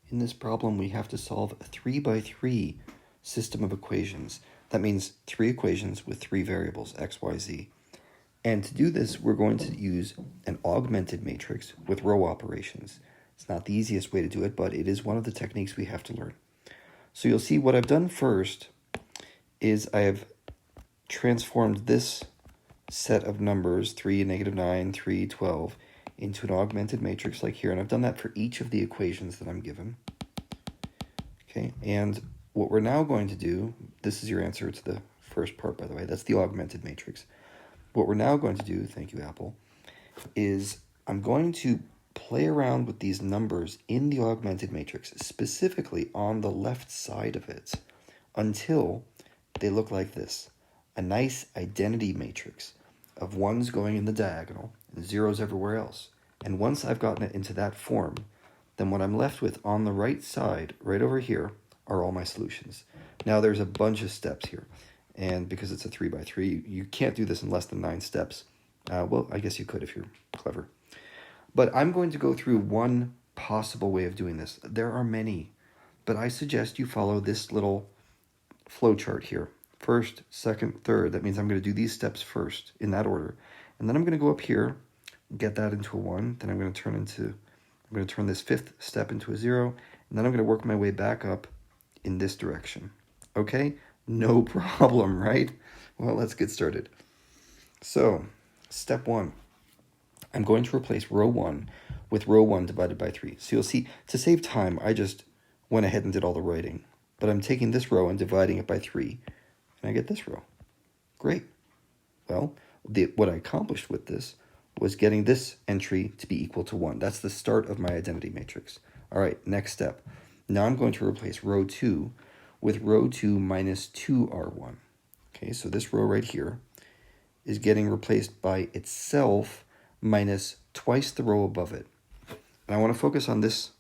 In this problem, we have to solve a 3 by 3 system of equations. That means 3 equations with 3 variables, x, y, z. And to do this, we're going to use an augmented matrix with row operations. It's not the easiest way to do it, but it is one of the techniques we have to learn. So you'll see what I've done first is I have transformed this set of numbers, 3, -9, 3, 12, into an augmented matrix like here, and I've done that for each of the equations that I'm given. Okay, and what we're now going to do, this is your answer to the first part, by the way, that's the augmented matrix. What we're now going to do, thank you, Apple, is I'm going to play around with these numbers in the augmented matrix, specifically on the left side of it, until they look like this, a nice identity matrix of ones going in the diagonal and zeros everywhere else. And once I've gotten it into that form, then what I'm left with on the right side, right over here, are all my solutions. Now there's a bunch of steps here, and because it's a 3 by 3, you can't do this in less than 9 steps. Well, I guess you could if you're clever. But I'm going to go through one possible way of doing this. There are many, but I suggest you follow this little flow chart here. First, second, third. That means I'm going to do these steps first in that order. And then I'm going to go up here, get that into a 1. Then I'm going to turn this fifth step into a 0. And then I'm going to work my way back up in this direction. Okay? No problem, right? Well, let's get started. So, step 1. I'm going to replace row 1 with row 1 divided by 3. So you'll see, to save time, I just went ahead and did all the writing. But I'm taking this row and dividing it by 3. And I get this row. Great. Well, what I accomplished with this was getting this entry to be equal to 1. That's the start of my identity matrix. All right, next step. Now I'm going to replace row 2 with row 2 minus 2r1. Okay, so this row right here is getting replaced by itself minus twice the row above it. And I want to focus on this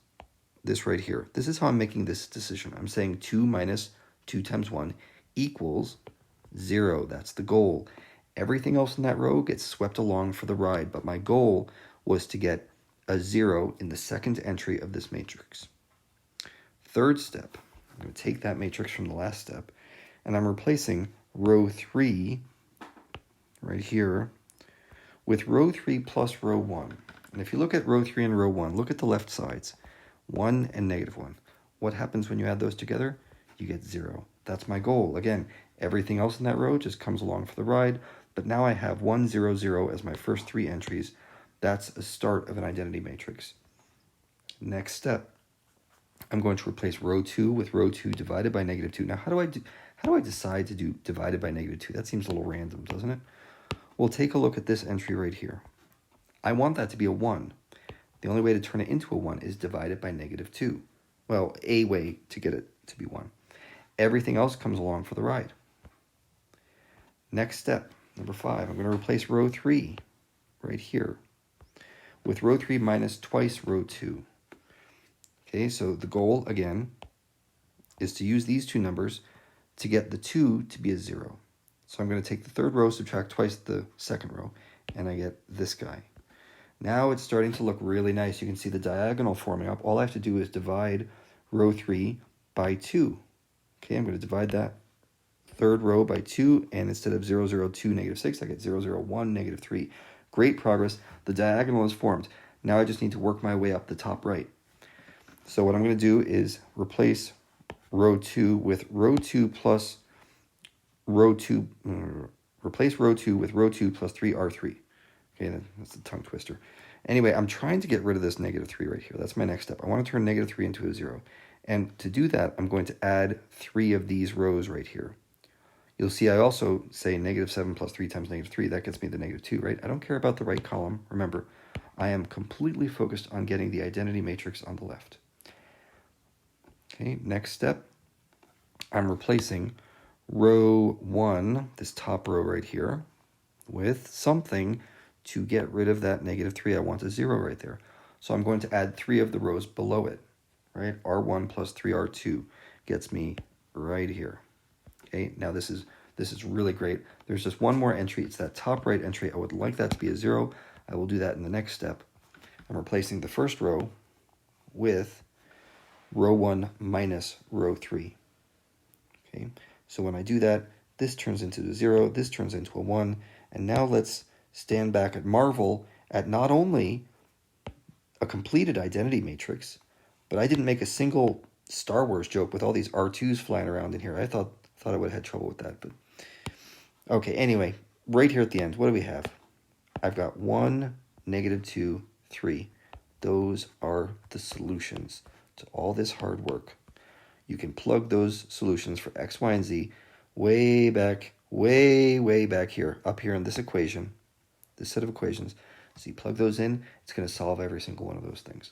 right here. This is how I'm making this decision. I'm saying 2 minus 2 times 1 equals 0. That's the goal. Everything else in that row gets swept along for the ride, but my goal was to get a 0 in the second entry of this matrix. Third step, I'm going to take that matrix from the last step, and I'm replacing row 3 right here with row 3 plus row 1. And if you look at row 3 and row 1, look at the left sides, 1 and -1. What happens when you add those together? You get 0. That's my goal. Again, everything else in that row just comes along for the ride, but now I have 1, 0, 0 as my first 3 entries. That's a start of an identity matrix. Next step, I'm going to replace row 2 with row 2 divided by -2. Now, how do I decide to do divided by -2? That seems a little random, doesn't it? Well, take a look at this entry right here. I want that to be a 1. The only way to turn it into a 1 is divided by -2. Well, a way to get it to be 1. Everything else comes along for the ride. Next step, number 5, I'm going to replace row 3 right here with row 3 minus twice row 2. Okay, so the goal, again, is to use these two numbers to get the 2 to be a 0. So I'm going to take the third row, subtract twice the second row, and I get this guy. Now it's starting to look really nice. You can see the diagonal forming up. All I have to do is divide row 3 by 2. Okay, I'm going to divide that third row by 2, and instead of 0, 0, 2, -6, I get 0, 0, 1, -3. Great progress. The diagonal is formed. Now I just need to work my way up the top right. So what I'm going to do is replace row 2 with row 2 plus row 2, replace row 2 with row 2 plus 3r3. Okay, that's a tongue twister. Anyway, I'm trying to get rid of this -3 right here. That's my next step. I want to turn -3 into a 0. And to do that, I'm going to add 3 of these rows right here. You'll see I also say -7 plus 3 times -3. That gets me the -2, right? I don't care about the right column. Remember, I am completely focused on getting the identity matrix on the left. Okay, next step, I'm replacing row 1, this top row right here, with something to get rid of that -3. I want a 0 right there. So I'm going to add 3 of the rows below it, right? R1 plus 3R2 gets me right here. Okay, now this is really great. There's just one more entry. It's that top right entry. I would like that to be a 0. I will do that in the next step. I'm replacing the first row with row 1 minus row 3. Okay, so when I do that, this turns into a 0, this turns into a 1, and now let's stand back and marvel at not only a completed identity matrix, but I didn't make a single Star Wars joke with all these R2s flying around in here. I thought I would have had trouble with that, but okay, anyway, right here at the end, what do we have? I've got 1, -2, 3. Those are the solutions to all this hard work. You can plug those solutions for x, y, and z way back, way back here, up here in this equation, this set of equations. So you plug those in, it's going to solve every single one of those things.